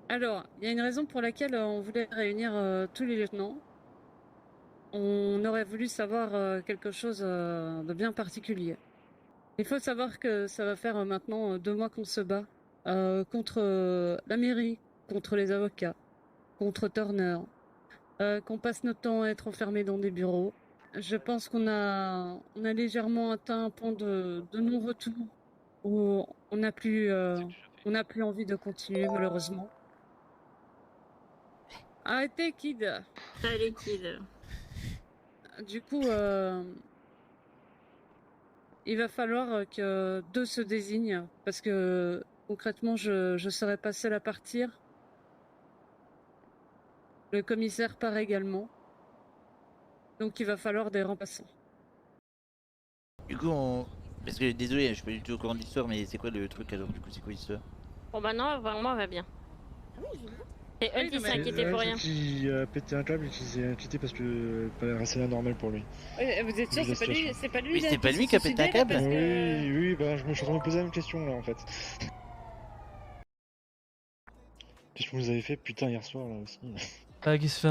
Alors, il y a une raison pour laquelle on voulait réunir tous les lieutenants. On aurait voulu savoir quelque chose de bien particulier. Il faut savoir que ça va faire maintenant 2 mois qu'on se bat contre la mairie, contre les avocats, contre Turner, qu'on passe notre temps à être enfermés dans des bureaux. Je pense qu'on a légèrement atteint un point de non-retour où on n'a plus envie de continuer malheureusement. Arrêtez, kid. Allez, kid. Du coup, il va falloir que 2 se désignent parce que concrètement, je serai pas seule à partir. Le commissaire part également. Donc il va falloir des remplaçants. Du coup, parce que désolé, je suis pas du tout au courant de l'histoire, mais c'est quoi le truc alors? Du coup, c'est quoi l'histoire? Bon bah non, vraiment, elle va bien. Ah oui, je vois. Et Hunt, il s'est inquiété pour rien. Il a pété un câble et qu'il s'est inquiété parce que pas assez normal pour lui. Vous êtes sûr, c'est pas lui Oui, c'est pas lui qui a pété un câble? Oui, bah je suis en train de me poser la même question là en fait. Qu'est-ce que vous avez fait putain hier soir là aussi? Ah, qui se fait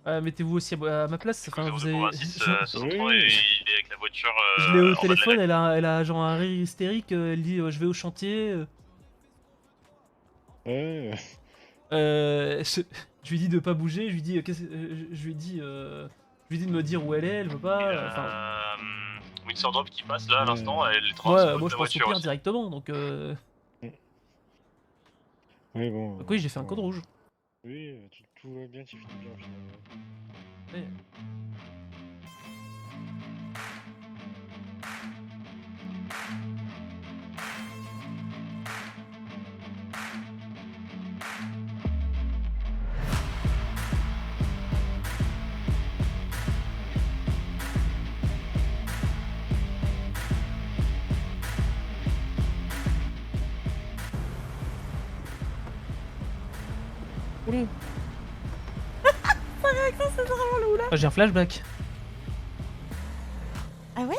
un... mettez-vous aussi à ma place. Enfin, vous avez... il est avec la voiture. Je l'ai au téléphone, elle a genre un rire hystérique. Elle dit je vais au chantier. Ouais. Je lui dis de pas bouger. Je lui dis je lui dis de me dire où elle est. Elle veut pas. Enfin. Windsor Drop qui passe là à l'instant, elle est Ouais, transporte moi la je pense au voiture pire aussi. directement. Donc. Oui bon. Donc oui, j'ai fait un code rouge. Oui, tout va bien, tu finis bien finalement. Ouais. Oula. Sa réaction, c'est vraiment le oula. Ah, j'ai un flashback. Ah ouais?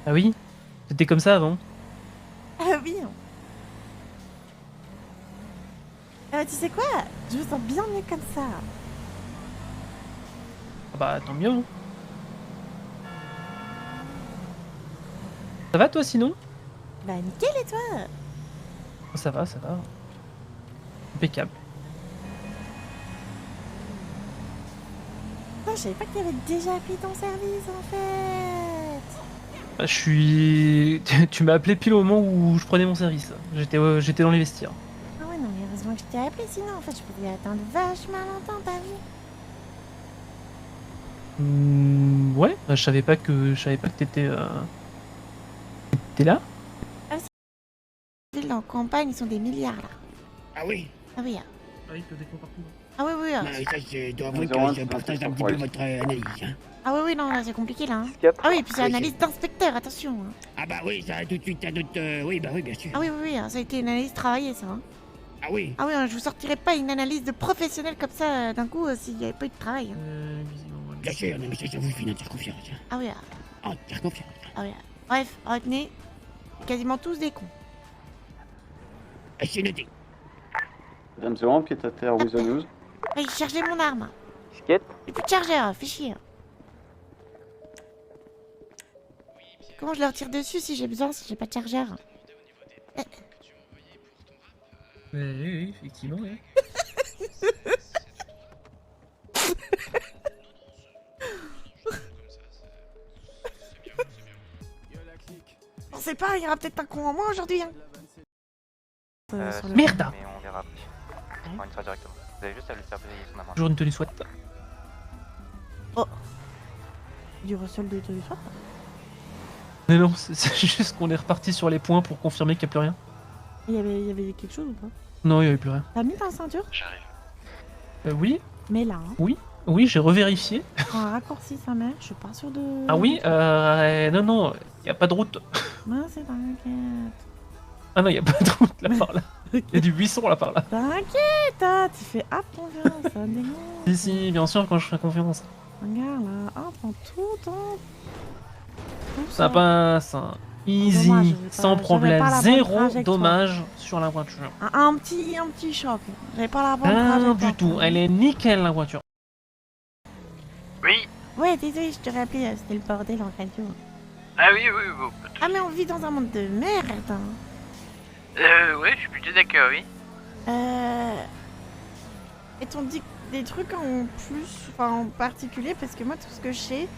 Ah oui, c'était comme ça avant. Ah oui. Tu sais quoi? Je me sens bien mieux comme ça. Ah bah tant mieux. Hein. Ça va toi sinon? Bah nickel, et toi? Ça va, ça va. Impeccable. Non, je savais pas que t'avais déjà pris ton service en fait. Bah, je suis... tu m'as appelé pile au moment où je prenais mon service. J'étais dans les vestiaires. Ah ouais, non, mais heureusement que je t'ai appelé, sinon en fait je pouvais attendre vachement longtemps, t'as vu? Ouais, bah, je savais pas que t'étais là. Les villes en campagne, ils sont des milliards là. Ah oui. Ah oui. Ah oui, des fois partout. Ah oui, oui. Ça, je dois avouer que je partage un petit peu votre analyse. Hein. Ah oui, oui, non, là, c'est compliqué là. Hein. Ah oui, puis c'est l'analyse d'inspecteur, attention. Hein. Ah bah oui, ça tout de suite, t'as d'autres... Oui, bah oui, bien sûr. Ah oui, oui, oui, ça a été une analyse travaillée, ça. Hein. Ah oui. Ah oui, je vous sortirais pas une analyse de professionnel comme ça d'un coup s'il n'y avait pas eu de travail. Hein. Bien sûr, non, mais ça vous fait une entière confiance. Hein. Ah oui. Entière confiance. Ah oui. Bref, retenez, quasiment tous des cons. C'est noté. Madame Zéron, pied à terre, with the news. Oui, chargez mon arme. Skate. J'ai plus de chargeur, fais chier. Comment je leur tire dessus si j'ai besoin, si j'ai pas de chargeur? Oui, effectivement, oui. On sait pas, il y aura peut-être un con en moins aujourd'hui. Hein. Merde. Mais on verra après. On y sera directement. Vous avez juste à lui faire payer son amende. Toujours une tenue SWAT. Oh. Du recel de téléphone. Mais non, c'est juste qu'on est reparti sur les points pour confirmer qu'il n'y a plus rien. Il y avait quelque chose ou pas? Non, il n'y avait plus rien. T'as mis ta ceinture? J'arrive. Oui, Mais là, hein. oui, j'ai revérifié. Prends un raccourci, sa mère, je suis pas sûre de... Ah oui, non, il n'y a pas de route. Non, c'est t'inquiète. Ah non, il n'y a pas de route là par là. Il y a du buisson là par là. T'inquiète, hein, tu fais hop confiance, ça dégonfle. Si, bien sûr, quand je fais confiance. Regarde là, hop, prends tout ton... Tout Ça passe. Easy, Dommage, sans j'avais problème, pas la bonne zéro trajectoire. dommage sur la voiture. Un petit choc. J'avais pas la bonne Rien trajectoire. du tout, elle est nickel la voiture. Oui. Ouais, désolé, je te rappelais, c'était le bordel en radio. Ah oui, oui, bon. Ah, mais on vit dans un monde de merde. Ouais, je suis plutôt d'accord, oui. Et t'on dit des trucs en plus, enfin en particulier, parce que moi, tout ce que je sais,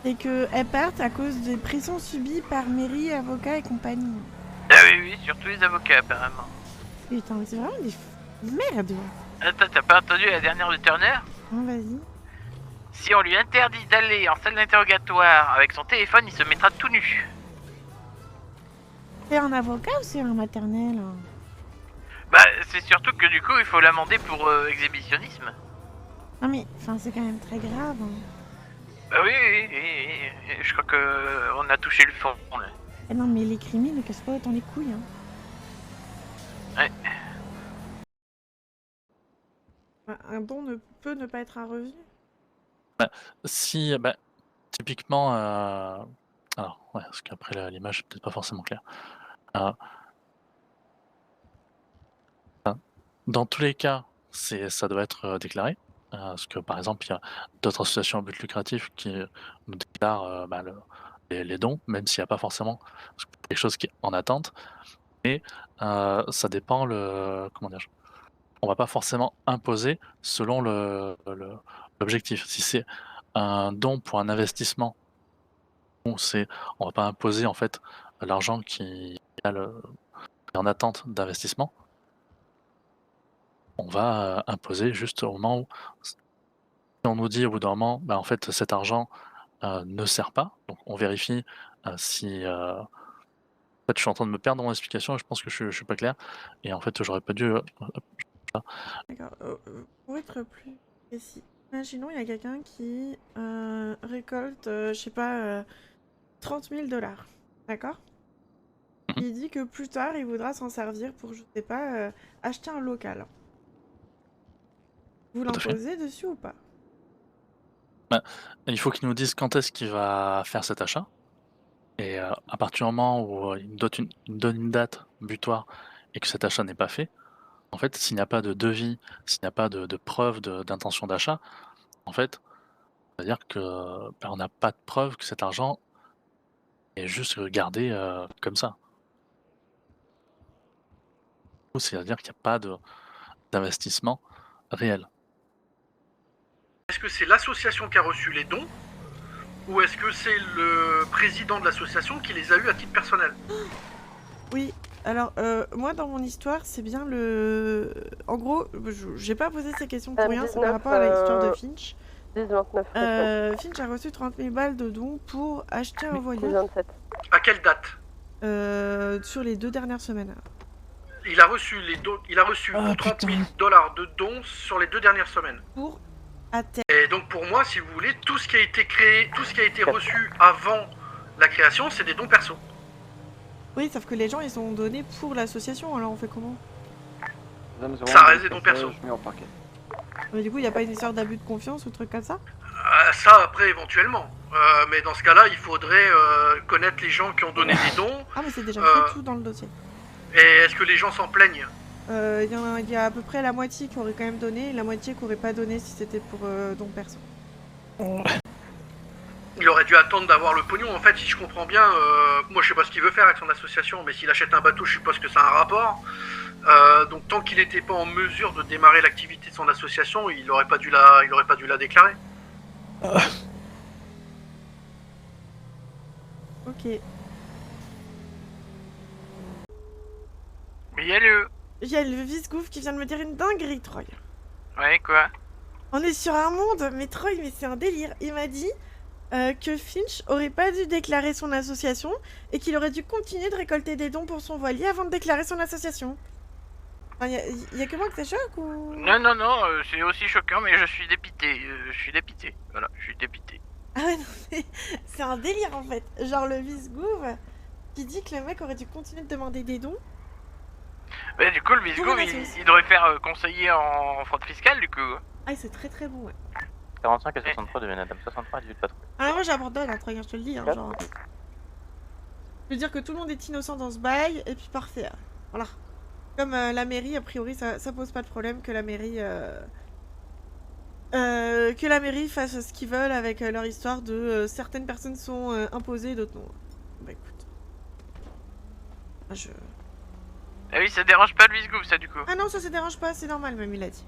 c'est qu'elles partent à cause des pressions subies par mairie, avocats et compagnie. Ah oui, oui, surtout les avocats, apparemment. Putain, mais c'est vraiment des merdes. Attends, t'as pas entendu la dernière de Turner? Hein, vas-y. Si on lui interdit d'aller en salle d'interrogatoire avec son téléphone, il se mettra tout nu. C'est un avocat ou c'est un maternel? Bah, c'est surtout que du coup, il faut l'amender pour exhibitionnisme. Non mais, enfin, c'est quand même très grave. Bah oui, oui, oui, oui. Je crois que on a touché le fond, là. Eh non mais les criminels ne cassent pas autant les couilles. Ouais. Un don ne peut ne pas être un revenu. Si, bah, typiquement, alors, ouais, parce qu'après l'image est peut-être pas forcément claire. Dans tous les cas, ça doit être déclaré. Parce que par exemple, il y a d'autres associations à but lucratif qui nous déclarent les dons, même s'il n'y a pas forcément quelque chose qui est en attente. Mais ça dépend comment dire. On va pas forcément imposer selon l'objectif. Si c'est un don pour un investissement, on va pas imposer en fait l'argent qui est en attente d'investissement. On va imposer juste au moment où si on nous dit au bout d'un moment, en fait cet argent ne sert pas, donc on vérifie si en fait je suis en train de me perdre dans mon explication et je pense que je suis pas clair et en fait j'aurais pas dû D'accord. Pour être plus précis, imaginons il y a quelqu'un qui récolte, je sais pas, 30 000 $. D'accord? Il dit que plus tard, il voudra s'en servir pour, je sais pas, acheter un local. Vous Tout à fait. l'imposez dessus ou pas? il faut qu'il nous dise quand est-ce qu'il va faire cet achat et à partir du moment où il me donne une date butoir et que cet achat n'est pas fait, en fait, s'il n'y a pas de devis, s'il n'y a pas de preuve d'intention d'achat, en fait, c'est-à-dire que on n'a pas de preuve que cet argent est juste gardé comme ça. C'est-à-dire qu'il n'y a pas d'investissement réel. Est-ce que c'est l'association qui a reçu les dons ou est-ce que c'est le président de l'association qui les a eus à titre personnel? Oui, alors moi dans mon histoire, c'est bien le... En gros, j'ai pas posé ces questions pour rien, c'est par rapport à l'histoire de Finch. 10-29. Finch a reçu 30 000 balles de dons pour acheter un voilier. 27. À quelle date? Sur les 2 dernières semaines. Il a reçu 30 000 $ de dons sur les 2 dernières semaines. Pour à terre. Et donc pour moi, si vous voulez, tout ce qui a été créé, tout ce qui a été reçu avant la création, c'est des dons perso. Oui, sauf que les gens, ils sont donnés pour l'association, alors on fait comment? Ça reste des dons perso. Mais du coup, il n'y a pas une histoire d'abus de confiance ou truc comme ça? Ça, après, éventuellement. Mais dans ce cas-là, il faudrait connaître les gens qui ont donné des dons. Ah, mais c'est déjà fait tout dans le dossier. Et est-ce que les gens s'en plaignent? Il y a à peu près la moitié qui aurait quand même donné et la moitié qui aurait pas donné si c'était pour don perso. Il aurait dû attendre d'avoir le pognon. En fait, si je comprends bien, moi je sais pas ce qu'il veut faire avec son association, mais s'il achète un bateau, je suppose que ça a un rapport. Donc tant qu'il n'était pas en mesure de démarrer l'activité de son association, il aurait pas dû la déclarer. Ok. Mais allô? Il y a le Visgouf qui vient de me dire une dinguerie, Troy. Ouais, quoi? On est sur un monde, mais Troy, mais c'est un délire. Il m'a dit que Finch aurait pas dû déclarer son association et qu'il aurait dû continuer de récolter des dons pour son voilier avant de déclarer son association. Enfin, y a que moi que ça choque ou... Non, c'est aussi choquant, mais je suis dépité. Voilà, je suis dépité. Ah ouais, non, mais c'est un délire en fait. Genre le Visgouf qui dit que le mec aurait dû continuer de demander des dons. Bah du coup, le Visgouf, il devrait faire conseiller en fraude fiscale, du coup. Ah, c'est très très bon, ouais. 45 et 63 deviennent Adam 63 et 18 patrouilles. Ah, moi j'abandonne, hein, Troy, je te le dis, hein, genre... Je veux dire que tout le monde est innocent dans ce bail, et puis parfait. Voilà. Comme la mairie, a priori, ça pose pas de problème que la mairie fasse ce qu'ils veulent avec leur histoire de certaines personnes sont imposées et d'autres non. Bah écoute. Ah oui, ça dérange pas Louis Gouv, ça du coup. Ah non, ça dérange pas, c'est normal, même il a dit.